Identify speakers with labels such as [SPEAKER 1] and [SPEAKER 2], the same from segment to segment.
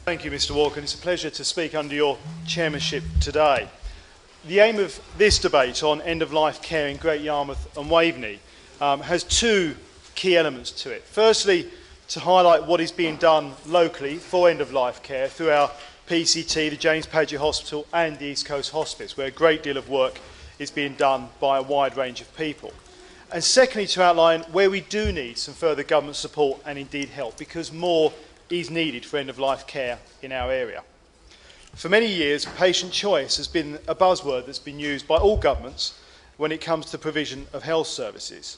[SPEAKER 1] Thank you, Mr. Walker. It's a pleasure to speak under your chairmanship today. The aim of this debate on end-of-life care in Great Yarmouth and Waveney has two key elements to it. Firstly, to highlight what is being done locally for end-of-life care through our PCT, the James Paget Hospital and the East Coast Hospice, where a great deal of work is being done by a wide range of people. And secondly, to outline where we do need some further government support and indeed help, because more is needed for end-of-life care in our area. For many years, patient choice has been a buzzword that's been used by all governments when it comes to provision of health services.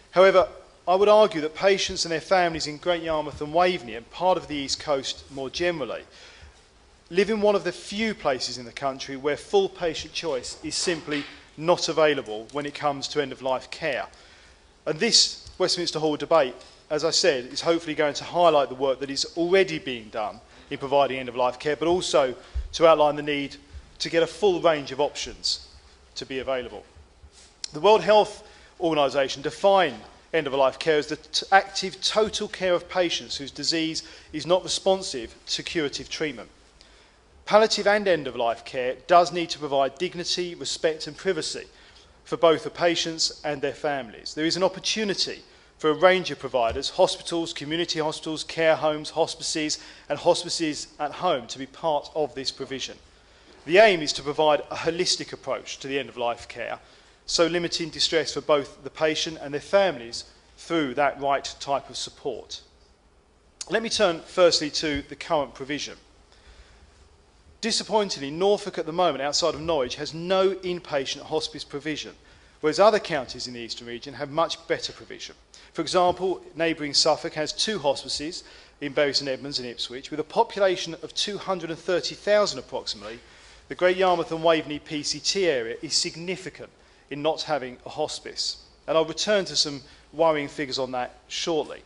[SPEAKER 1] However, I would argue that patients and their families in Great Yarmouth and Waveney, and part of the East Coast more generally, live in one of the few places in the country where full patient choice is simply not available when it comes to end-of-life care. And this Westminster Hall debate, as I said, is hopefully going to highlight the work that is already being done in providing end-of-life care, but also to outline the need to get a full range of options to be available. The World Health Organization defined end-of-life care as the active total care of patients whose disease is not responsive to curative treatment. Palliative and end-of-life care does need to provide dignity, respect and privacy for both the patients and their families. There is an opportunity for a range of providers, hospitals, community hospitals, care homes, hospices and hospices at home to be part of this provision. The aim is to provide a holistic approach to the end-of-life care, so limiting distress for both the patient and their families through that right type of support. Let me turn firstly to the current provision. Disappointingly, Norfolk at the moment, outside of Norwich, has no inpatient hospice provision, whereas other counties in the Eastern region have much better provision. For example, neighbouring Suffolk has 2 hospices in Bury St Edmunds and Ipswich. With a population of 230,000 approximately, the Great Yarmouth and Waveney PCT area is significant in not having a hospice. And I'll return to some worrying figures on that shortly,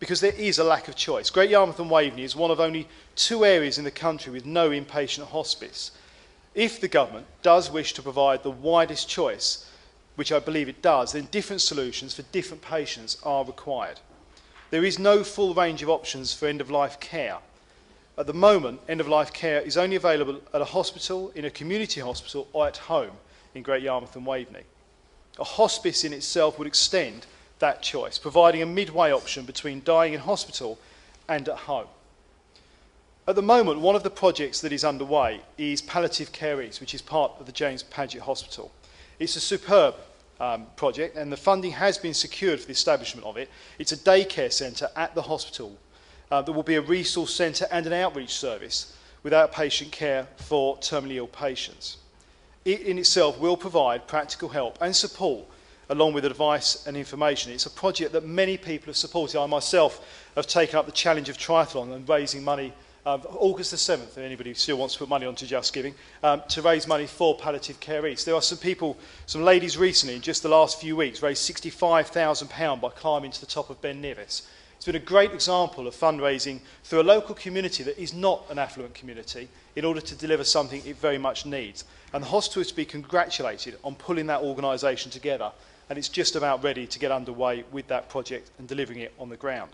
[SPEAKER 1] because there is a lack of choice. Great Yarmouth and Waveney is one of only 2 areas in the country with no inpatient hospice. If the government does wish to provide the widest choice, which I believe it does, then different solutions for different patients are required. There is no full range of options for end-of-life care. At the moment, end-of-life care is only available at a hospital, in a community hospital or at home in Great Yarmouth and Waveney. A hospice in itself would extend that choice, providing a midway option between dying in hospital and at home. At the moment, one of the projects that is underway is Palliative Care East, which is part of the James Paget Hospital. It's a superb project, and the funding has been secured for the establishment of it. It's a daycare centre at the hospital. There will be a resource centre and an outreach service with outpatient care for terminally ill patients. It in itself will provide practical help and support along with advice and information. It's a project that many people have supported. I myself have taken up the challenge of triathlon and raising money August the 7th, if anybody still wants to put money onto Just Giving, to raise money for Palliative Care East. There are some people, some ladies recently, in just the last few weeks, raised £65,000 by climbing to the top of Ben Nevis. It's been a great example of fundraising through a local community that is not an affluent community in order to deliver something it very much needs. And the hospital is to be congratulated on pulling that organisation together, and it's just about ready to get underway with that project and delivering it on the ground.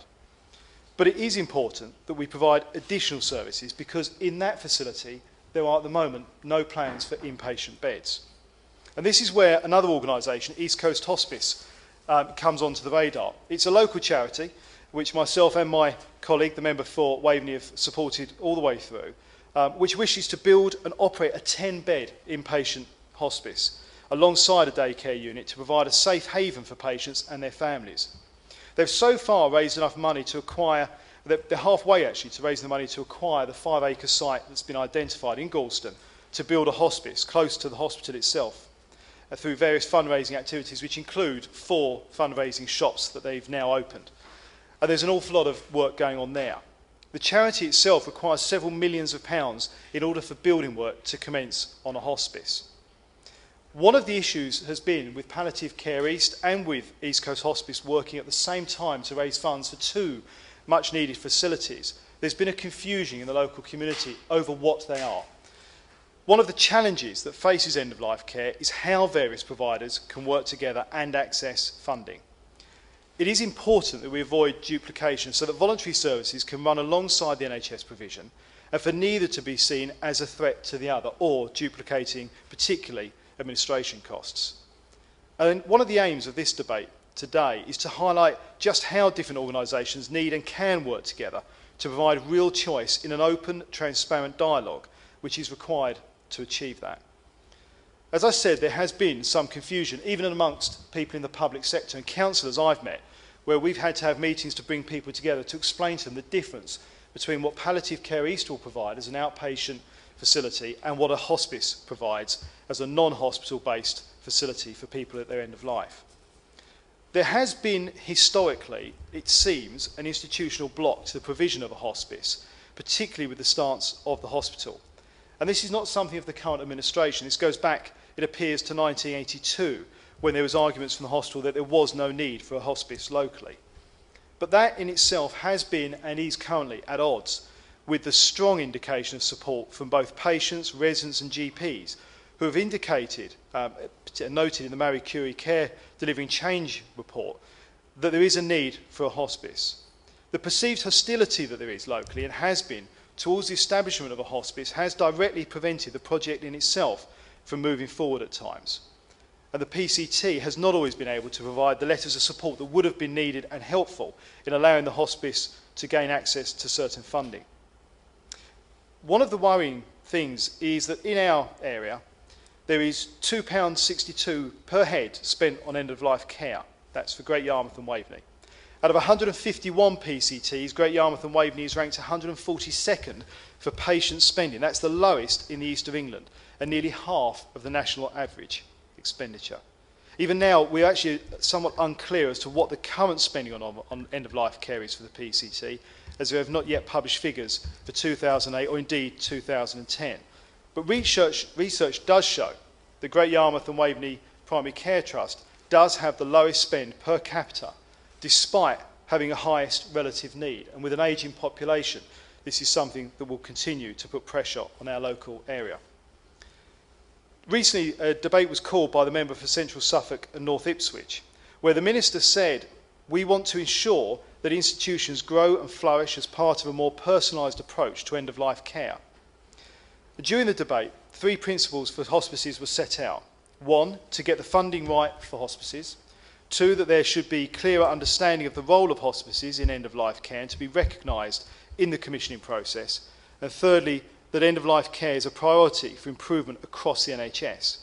[SPEAKER 1] But it is important that we provide additional services, because in that facility there are at the moment no plans for inpatient beds. And this is where another organisation, East Coast Hospice, comes onto the radar. It's a local charity which myself and my colleague, the member for Waveney, have supported all the way through, which wishes to build and operate a 10-bed inpatient hospice alongside a daycare unit to provide a safe haven for patients and their families. They've so far raised enough money to acquire, they're halfway actually to raising the money to acquire the 5-acre site that's been identified in Galston to build a hospice close to the hospital itself through various fundraising activities, which include 4 fundraising shops that they've now opened. And there's an awful lot of work going on there. The charity itself requires several millions of pounds in order for building work to commence on a hospice. One of the issues has been with Palliative Care East and with East Coast Hospice working at the same time to raise funds for 2 much needed facilities. There's been a confusion in the local community over what they are. One of the challenges that faces end-of-life care is how various providers can work together and access funding. It is important that we avoid duplication so that voluntary services can run alongside the NHS provision and for neither to be seen as a threat to the other or duplicating particularly administration costs. And one of the aims of this debate today is to highlight just how different organisations need and can work together to provide real choice in an open, transparent dialogue which is required to achieve that. As I said, there has been some confusion, even amongst people in the public sector and councillors I've met, where we've had to have meetings to bring people together to explain to them the difference between what palliative care East will provide as an outpatient facility and what a hospice provides as a non-hospital based facility for people at their end of life. There has been historically, it seems, an institutional block to the provision of a hospice, particularly with the stance of the hospital. And this is not something of the current administration. This goes back, it appears, to 1982, when there was arguments from the hospital that there was no need for a hospice locally. But that in itself has been and is currently at odds with the strong indication of support from both patients, residents and GPs who have indicated, noted in the Marie Curie Care Delivering Change report, that there is a need for a hospice. The perceived hostility that there is locally and has been towards the establishment of a hospice has directly prevented the project in itself from moving forward at times. And the PCT has not always been able to provide the letters of support that would have been needed and helpful in allowing the hospice to gain access to certain funding. One of the worrying things is that in our area there is £2.62 per head spent on end-of-life care. That's for Great Yarmouth and Waveney. Out of 151 PCTs, Great Yarmouth and Waveney is ranked 142nd for patient spending. That's the lowest in the east of England and nearly half of the national average expenditure. Even now, we're actually somewhat unclear as to what the current spending on end-of-life care is for the PCT, as we have not yet published figures for 2008 or indeed 2010. But research does show that Great Yarmouth and Waveney Primary Care Trust does have the lowest spend per capita, despite having a highest relative need. And with an ageing population, this is something that will continue to put pressure on our local area. Recently, a debate was called by the member for Central Suffolk and North Ipswich, where the Minister said, "We want to ensure that institutions grow and flourish as part of a more personalised approach to end-of-life care." During the debate, 3 principles for hospices were set out. 1, to get the funding right for hospices. 2, that there should be clearer understanding of the role of hospices in end-of-life care and to be recognised in the commissioning process. And thirdly, that end-of-life care is a priority for improvement across the NHS.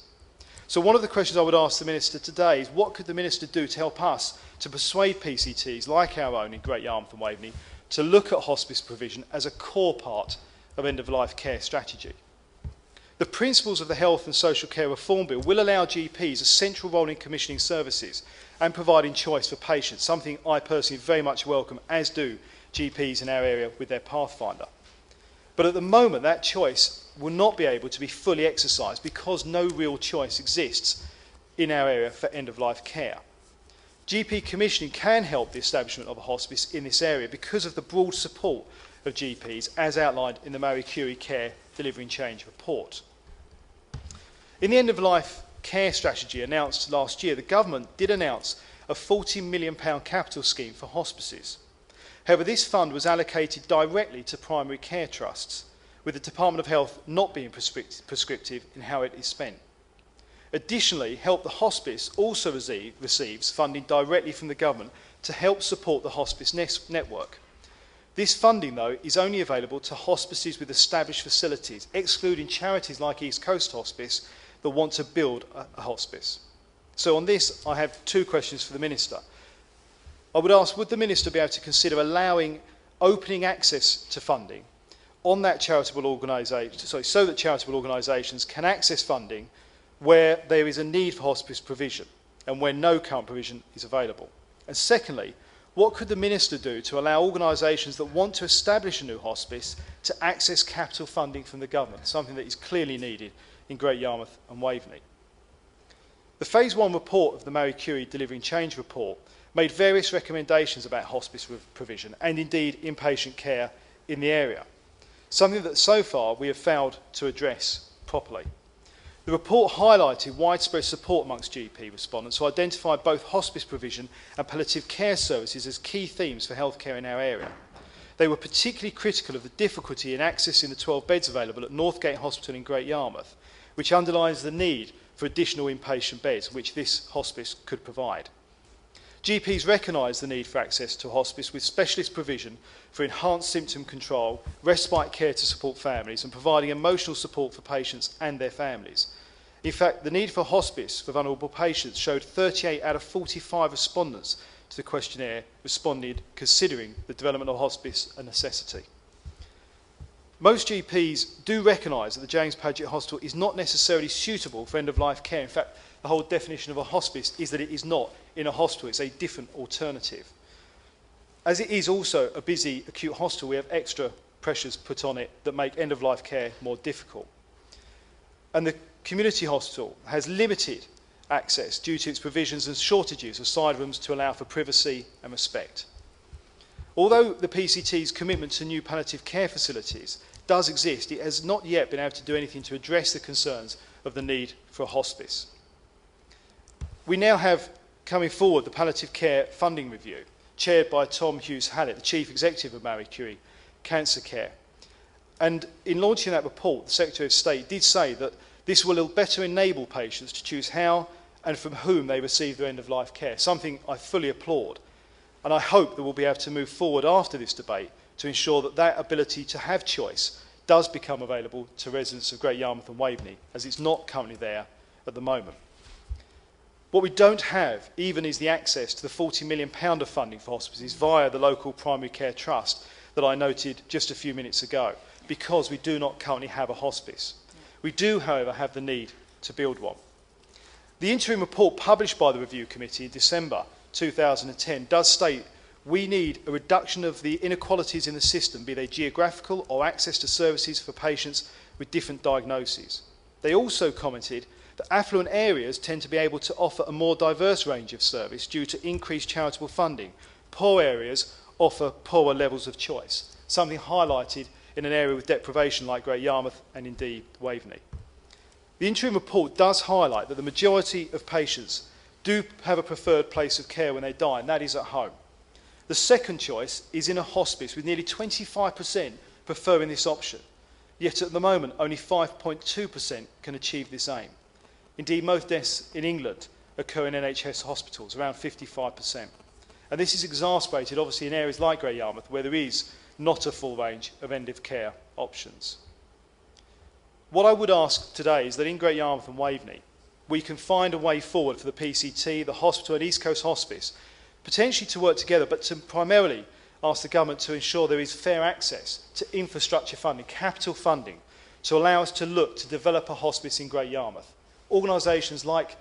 [SPEAKER 1] So one of the questions I would ask the Minister today is, what could the Minister do to help us to persuade PCTs like our own in Great Yarmouth and Waveney to look at hospice provision as a core part of end-of-life care strategy? The principles of the Health and Social Care Reform Bill will allow GPs a central role in commissioning services and providing choice for patients, something I personally very much welcome, as do GPs in our area with their Pathfinder. But at the moment, that choice will not be able to be fully exercised because no real choice exists in our area for end-of-life care. GP commissioning can help the establishment of a hospice in this area because of the broad support of GPs as outlined in the Marie Curie Care Delivering Change report. In the end-of-life care strategy announced last year, the government did announce a £40 million capital scheme for hospices. However, this fund was allocated directly to primary care trusts, with the Department of Health not being prescriptive in how it is spent. Additionally, Help the Hospice also receives funding directly from the government to help support the hospice network. This funding, though, is only available to hospices with established facilities, excluding charities like East Coast Hospice that want to build a hospice. So on this, I have 2 questions for the Minister. I would ask, would the Minister be able to consider opening access to funding on that charitable organisation, so that charitable organisations can access funding where there is a need for hospice provision and where no current provision is available? And secondly, what could the Minister do to allow organisations that want to establish a new hospice to access capital funding from the government, something that is clearly needed in Great Yarmouth and Waveney? The Phase 1 report of the Marie Curie Delivering Change report made various recommendations about hospice provision and indeed inpatient care in the area, something that so far we have failed to address properly. The report highlighted widespread support amongst GP respondents who identified both hospice provision and palliative care services as key themes for healthcare in our area. They were particularly critical of the difficulty in accessing the 12 beds available at Northgate Hospital in Great Yarmouth, which underlines the need for additional inpatient beds, which this hospice could provide. GPs recognise the need for access to hospice with specialist provision for enhanced symptom control, respite care to support families and providing emotional support for patients and their families. In fact, the need for hospice for vulnerable patients showed 38 out of 45 respondents to the questionnaire responded considering the development of hospice a necessity. Most GPs do recognise that the James Paget Hospital is not necessarily suitable for end-of-life care. In fact, the whole definition of a hospice is that it is not in a hospital, it's a different alternative. As it is also a busy acute hospital, we have extra pressures put on it that make end-of-life care more difficult. And the community hospital has limited access due to its provisions and shortages of side rooms to allow for privacy and respect. Although the PCT's commitment to new palliative care facilities does exist, it has not yet been able to do anything to address the concerns of the need for a hospice. We now have coming forward the Palliative Care Funding Review, chaired by Tom Hughes-Hallett, the Chief Executive of Marie Curie Cancer Care. And in launching that report, the Secretary of State did say that this will better enable patients to choose how and from whom they receive their end-of-life care, something I fully applaud. And I hope that we'll be able to move forward after this debate to ensure that that ability to have choice does become available to residents of Great Yarmouth and Waveney, as it's not currently there at the moment. What we don't have even is the access to the £40 million of funding for hospices via the local primary care trust that I noted just a few minutes ago, because we do not currently have a hospice. We do, however, have the need to build one. The interim report published by the Review Committee in December 2010 does state we need a reduction of the inequalities in the system, be they geographical or access to services for patients with different diagnoses. They also commented that affluent areas tend to be able to offer a more diverse range of service due to increased charitable funding. Poor areas offer poorer levels of choice, something highlighted in an area with deprivation like Great Yarmouth and indeed Waveney. The interim report does highlight that the majority of patients do have a preferred place of care when they die, and that is at home. The second choice is in a hospice, with nearly 25% preferring this option. Yet at the moment, only 5.2% can achieve this aim. Indeed, most deaths in England occur in NHS hospitals, around 55%. And this is exacerbated, obviously, in areas like Great Yarmouth, where there is not a full range of end-of-care options. What I would ask today is that in Great Yarmouth and Waveney, we can find a way forward for the PCT, the hospital and East Coast Hospice, potentially to work together, but to primarily ask the government to ensure there is fair access to infrastructure funding, capital funding, to allow us to look to develop a hospice in Great Yarmouth. Organisations like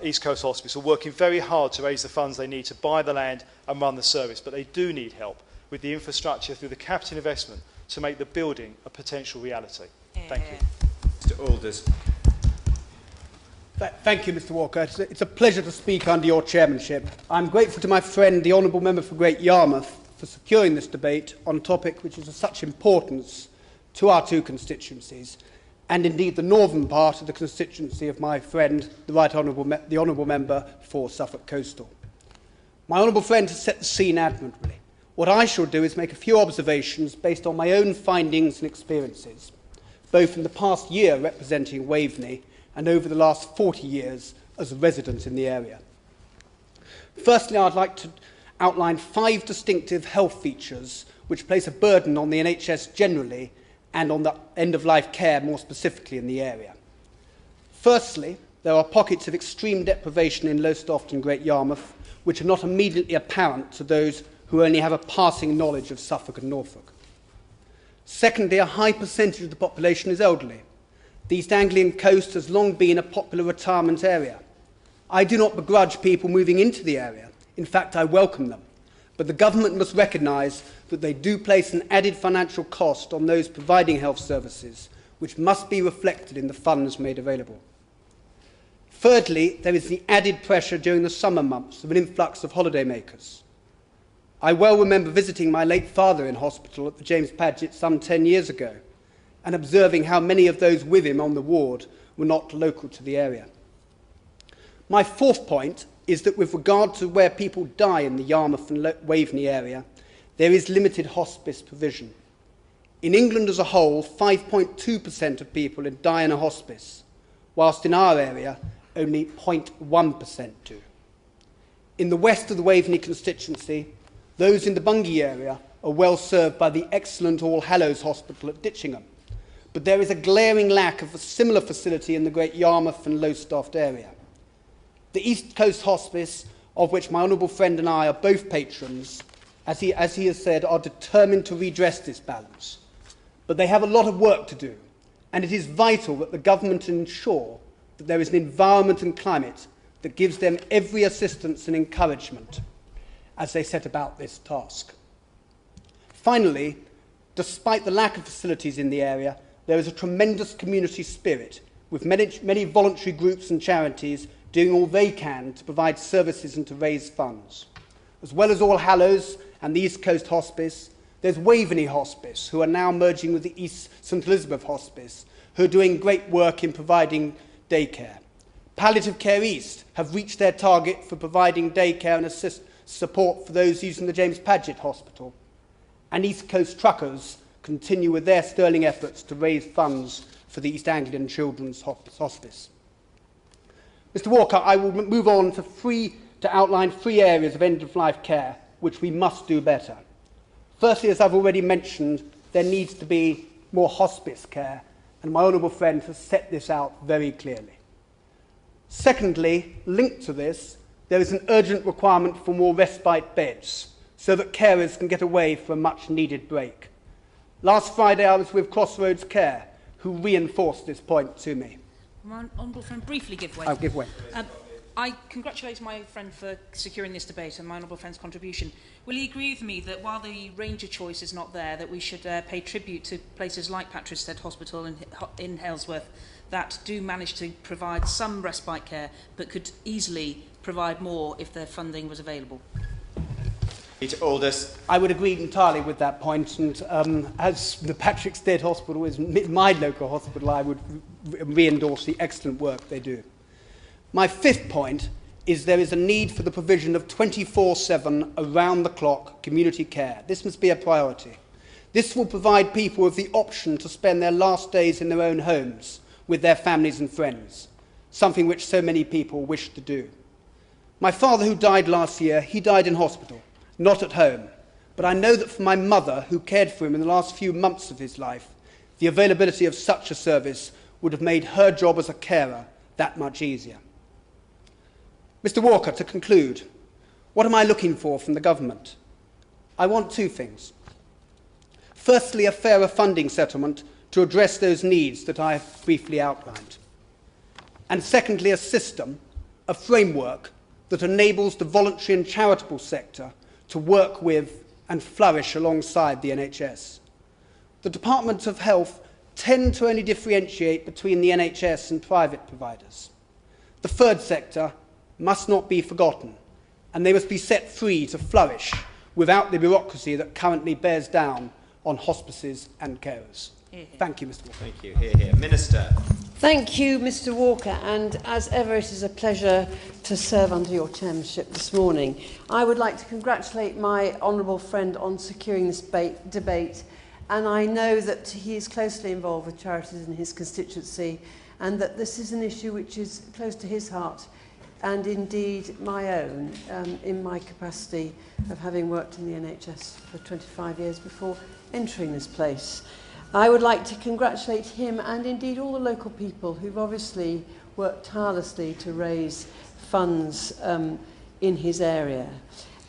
[SPEAKER 1] East Coast Hospice are working very hard to raise the funds they need to buy the land and run the service, but they do need help with the infrastructure through the capital investment to make the building a potential reality. Thank you.
[SPEAKER 2] Mr. Alders.
[SPEAKER 3] Thank you, Mr. Walker. It's a pleasure to speak under your chairmanship. I'm grateful to my friend, the Honourable Member for Great Yarmouth, for securing this debate on a topic which is of such importance to our two constituencies, and indeed the northern part of the constituency of my friend, the Honourable Member for Suffolk Coastal. My honourable friend has set the scene admirably. What I shall do is make a few observations based on my own findings and experiences, both in the past year representing Waveney and over the last 40 years as a resident in the area. Firstly, I'd like to outline 5 distinctive health features which place a burden on the NHS generally and on the end-of-life care more specifically in the area. Firstly, there are pockets of extreme deprivation in Lowestoft and Great Yarmouth which are not immediately apparent to those who only have a passing knowledge of Suffolk and Norfolk. Secondly, a high percentage of the population is elderly. The East Anglian coast has long been a popular retirement area. I do not begrudge people moving into the area. In fact, I welcome them. But the government must recognise that they do place an added financial cost on those providing health services, which must be reflected in the funds made available. Thirdly, there is the added pressure during the summer months of an influx of holidaymakers. I well remember visiting my late father in hospital at the James Paget some 10 years ago, and observing how many of those with him on the ward were not local to the area. My fourth point is that with regard to where people die in the Yarmouth and Waveney area, there is limited hospice provision. In England as a whole, 5.2% of people die in a hospice, whilst in our area, only 0.1% do. In the west of the Waveney constituency, those in the Bungay area are well served by the excellent All Hallows Hospital at Ditchingham, but there is a glaring lack of a similar facility in the great Yarmouth and Lowestoft area. The East Coast Hospice, of which my honourable friend and I are both patrons, as he has said, are determined to redress this balance. But they have a lot of work to do, and it is vital that the government ensure that there is an environment and climate that gives them every assistance and encouragement as they set about this task. Finally, despite the lack of facilities in the area, there is a tremendous community spirit, with many voluntary groups and charities doing all they can to provide services and to raise funds. As well as All Hallows and the East Coast Hospice, there's Waveney Hospice, who are now merging with the East St Elizabeth Hospice, who are doing great work in providing daycare. Palliative Care East have reached their target for providing daycare and support for those using the James Paget Hospital. And East Coast Truckers continue with their sterling efforts to raise funds for the East Anglian Children's Hospice. Mr Walker, I will move on to outline 3 areas of end-of-life care which we must do better. Firstly, as I've already mentioned, there needs to be more hospice care, and my honourable friend has set this out very clearly. Secondly, linked to this, there is an urgent requirement for more respite beds so that carers can get away for a much-needed break. Last Friday, I was with Crossroads Care, who reinforced this point to me.
[SPEAKER 2] My honourable friend, briefly give way.
[SPEAKER 3] I'll give way.
[SPEAKER 2] I congratulate my friend for securing this debate and my honourable friend's contribution. Will he agree with me that while the range of choice is not there, that we should pay tribute to places like Patrisstead Hospital in Halesworth that do manage to provide some respite care but could easily provide more if their funding was available?
[SPEAKER 4] Aldous.
[SPEAKER 3] I would agree entirely with that point, and as the Patrisstead Hospital is my local hospital, I would re-endorse the excellent work they do. My fifth point is there is a need for the provision of 24/7, around-the-clock community care. This must be a priority. This will provide people with the option to spend their last days in their own homes with their families and friends, something which so many people wish to do. My father, who died last year, he died in hospital, not at home. But I know that for my mother, who cared for him in the last few months of his life, the availability of such a service would have made her job as a carer that much easier. Mr Walker, to conclude, what am I looking for from the government? I want 2 things. Firstly, a fairer funding settlement to address those needs that I have briefly outlined. And secondly, a system, a framework that enables the voluntary and charitable sector to work with and flourish alongside the NHS. The Department of Health tend to only differentiate between the NHS and private providers. The third sector must not be forgotten, and they must be set free to flourish without the bureaucracy that currently bears down on hospices and carers. Thank you, Mr Walker.
[SPEAKER 4] Thank you. Hear, hear. Minister.
[SPEAKER 5] Thank you, Mr Walker, and as ever it is a pleasure to serve under your chairmanship this morning. I would like to congratulate my honourable friend on securing this debate, and I know that he is closely involved with charities in his constituency and that this is an issue which is close to his heart and indeed my own, in my capacity of having worked in the NHS for 25 years before entering this place. I would like to congratulate him and indeed all the local people who've obviously worked tirelessly to raise funds in his area.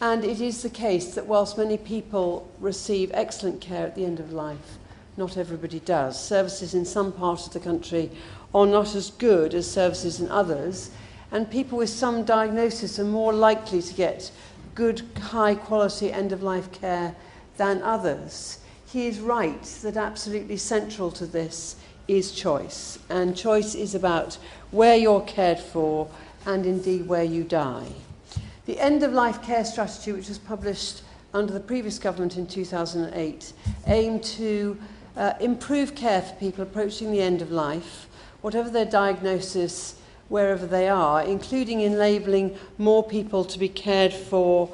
[SPEAKER 5] And it is the case that whilst many people receive excellent care at the end of life, not everybody does. Services in some parts of the country are not as good as services in others, and people with some diagnosis are more likely to get good, high-quality end-of-life care than others. He is right that absolutely central to this is choice, and choice is about where you're cared for and indeed where you die. The end-of-life care strategy, which was published under the previous government in 2008, aimed to improve care for people approaching the end of life whatever their diagnosis, wherever they are, including enabling more people to be cared for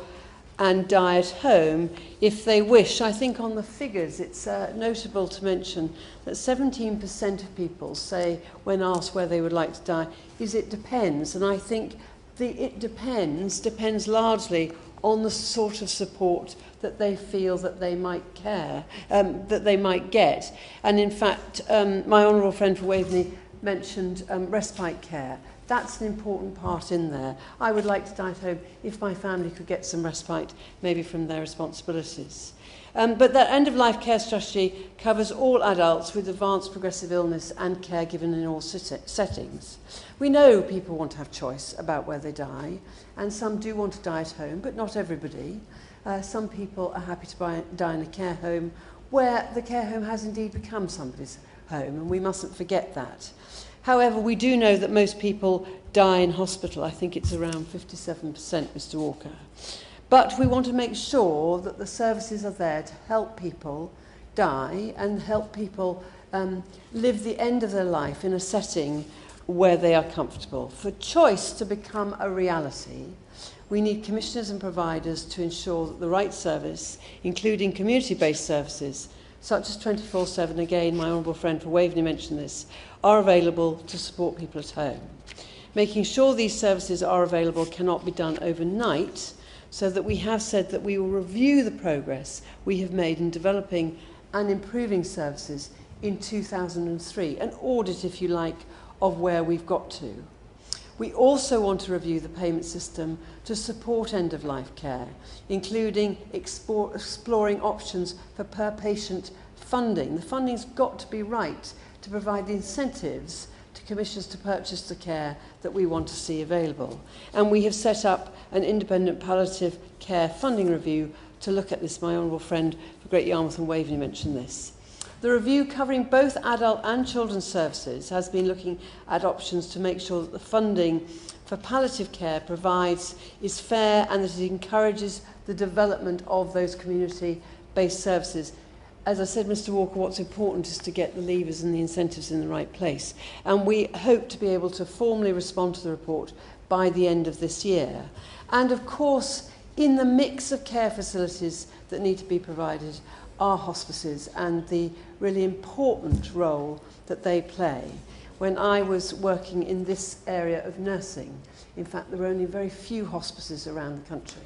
[SPEAKER 5] and die at home if they wish. I think on the figures it's notable to mention that 17% of people say when asked where they would like to die is it depends, and I think the it depends largely on the sort of support that they feel that they might that they might get. And in fact, my honourable friend for Waveney mentioned respite care. That's an important part in there. I would like to die at home if my family could get some respite, maybe from their responsibilities. But that end-of-life care strategy covers all adults with advanced progressive illness and care given in all settings. We know people want to have choice about where they die, and some do want to die at home, but not everybody. Some people are happy to die in a care home where the care home has indeed become somebody's home, and we mustn't forget that. However, we do know that most people die in hospital. I think it's around 57%, Mr. Walker. But we want to make sure that the services are there to help people die and help people live the end of their life in a setting where they are comfortable. For choice to become a reality, we need commissioners and providers to ensure that the right service, including community-based services, such as 24/7, again, my honourable friend for Waveney mentioned this, are available to support people at home. Making sure these services are available cannot be done overnight, so that we have said that we will review the progress we have made in developing and improving services in 2003, an audit, if you like, of where we've got to. We also want to review the payment system to support end-of-life care, including exploring options for per-patient funding. The funding's got to be right to provide the incentives to commissioners to purchase the care that we want to see available. And we have set up an independent palliative care funding review to look at this. My honourable friend for Great Yarmouth and Waveney mentioned this. The review covering both adult and children's services has been looking at options to make sure that the funding for palliative care is fair and that it encourages the development of those community-based services. As I said, Mr. Walker, what's important is to get the levers and the incentives in the right place. And we hope to be able to formally respond to the report by the end of this year. And of course, in the mix of care facilities that need to be provided are hospices and the really important role that they play. When I was working in this area of nursing, in fact, there were only very few hospices around the country.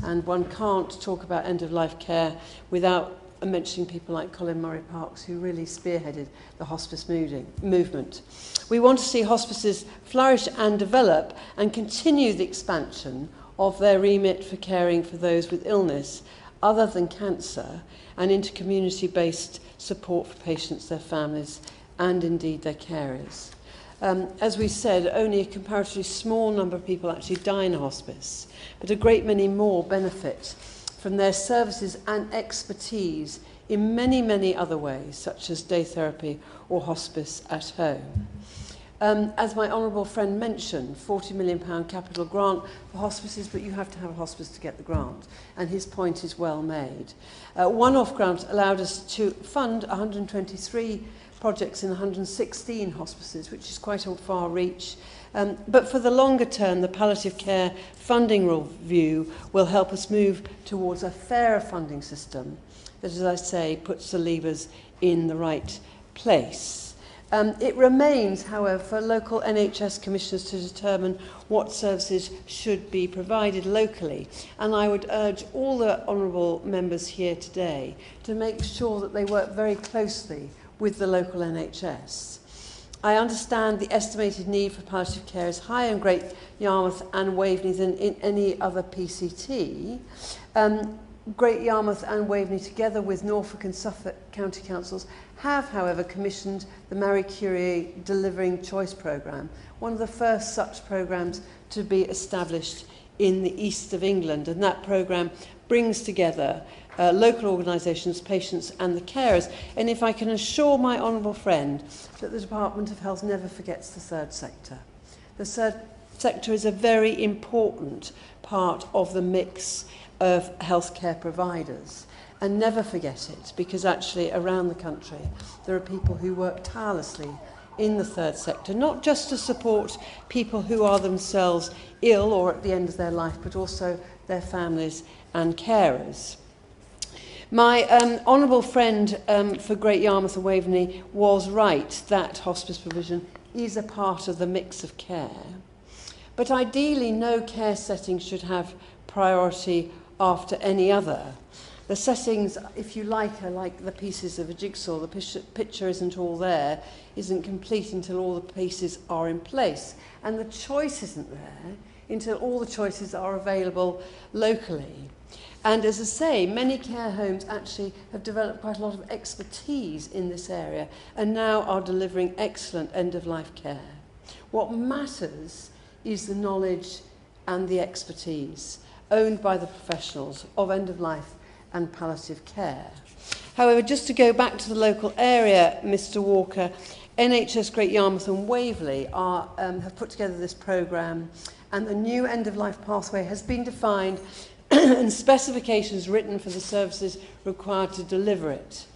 [SPEAKER 5] And one can't talk about end-of-life care without mentioning people like Colin Murray Parkes, who really spearheaded the hospice movement. We want to see hospices flourish and develop and continue the expansion of their remit for caring for those with illness other than cancer and into community-based support for patients, their families, and indeed their carers. As we said, only a comparatively small number of people actually die in a hospice, but a great many more benefit from their services and expertise in many, many other ways, such as day therapy or hospice at home. As my honourable friend mentioned, £40 million capital grant for hospices, but you have to have a hospice to get the grant, and his point is well made. One-off grant allowed us to fund 123 projects in 116 hospices, which is quite a far reach. But for the longer term, the palliative care funding review will help us move towards a fairer funding system that, as I say, puts the levers in the right place. It remains, however, for local NHS commissioners to determine what services should be provided locally. And I would urge all the honourable members here today to make sure that they work very closely with the local NHS. I understand the estimated need for palliative care is higher in Great Yarmouth and Waveney than in any other PCT. Great Yarmouth and Waveney, together with Norfolk and Suffolk County Councils, have, however, commissioned the Marie Curie Delivering Choice programme, one of the first such programmes to be established in the east of England. And that programme brings together local organisations, patients and the carers. And if I can assure my honourable friend that the Department of Health never forgets the third sector. The third sector is a very important part of the mix of healthcare providers. And never forget it, because actually around the country there are people who work tirelessly in the third sector, not just to support people who are themselves ill or at the end of their life, but also their families and carers. My honourable friend for Great Yarmouth and Waveney was right that hospice provision is a part of the mix of care. But ideally, no care setting should have priority after any other. The settings, if you like, are like the pieces of a jigsaw. The picture isn't all there, isn't complete until all the pieces are in place. And the choice isn't there until all the choices are available locally. And as I say, many care homes actually have developed quite a lot of expertise in this area and now are delivering excellent end-of-life care. What matters is the knowledge and the expertise owned by the professionals of end-of-life and palliative care. However, just to go back to the local area, Mr Walker, NHS Great Yarmouth and Waveney have put together this programme, and the new end-of-life pathway has been defined and specifications written for the services required to deliver it.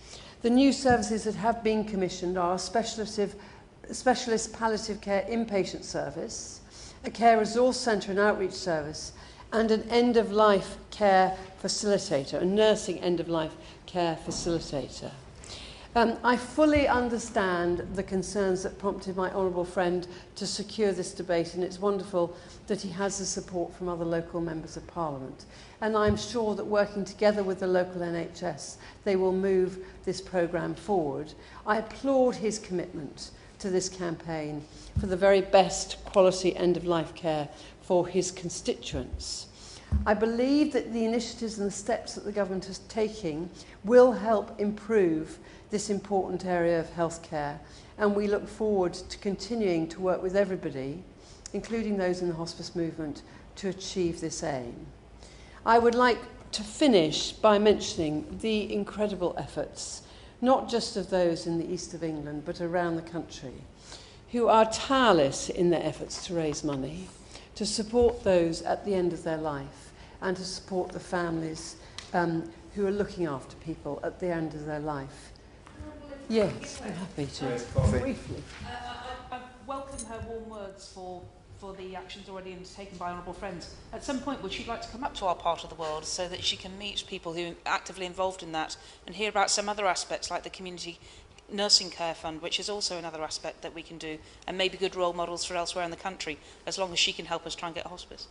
[SPEAKER 5] The new services that have been commissioned are a specialist palliative care inpatient service, a care resource centre and outreach service, and an end-of-life care facilitator, a nursing end-of-life care facilitator. I fully understand the concerns that prompted my honourable friend to secure this debate, and it's wonderful that he has the support from other local members of Parliament. And I'm sure that working together with the local NHS, they will move this programme forward. I applaud his commitment to this campaign for the very best quality end-of-life care for his constituents. I believe that the initiatives and the steps that the government is taking will help improve this important area of healthcare, and we look forward to continuing to work with everybody, including those in the hospice movement, to achieve this aim. I would like to finish by mentioning the incredible efforts, not just of those in the east of England, but around the country, who are tireless in their efforts to raise money, to support those at the end of their life, and to support the families who are looking after people at the end of their life. Yes, I'm happy to. Briefly.
[SPEAKER 2] I welcome her warm words for the actions already undertaken by honourable friends. At some point, would she like to come up to our part of the world so that she can meet people who are actively involved in that and hear about some other aspects like the Community Nursing Care Fund, which is also another aspect that we can do, and maybe good role models for elsewhere in the country, as long as she can help us try and get a hospice.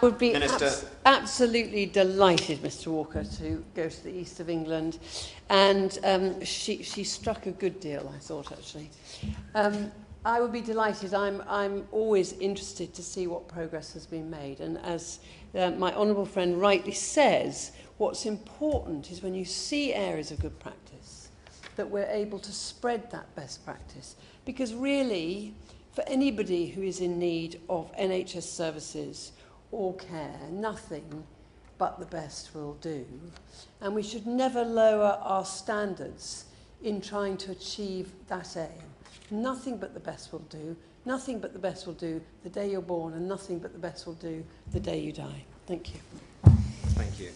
[SPEAKER 5] I would be absolutely delighted, Mr Walker, to go to the east of England, and she struck a good deal, I thought, actually. I would be delighted. I'm always interested to see what progress has been made, and as my honourable friend rightly says, what's important is when you see areas of good practice, that we're able to spread that best practice, because really, for anybody who is in need of NHS services or care, nothing but the best will do. And we should never lower our standards in trying to achieve that aim. Nothing but the best will do. Nothing but the best will do the day you're born, and nothing but the best will do the day you die. Thank you.
[SPEAKER 4] Thank you.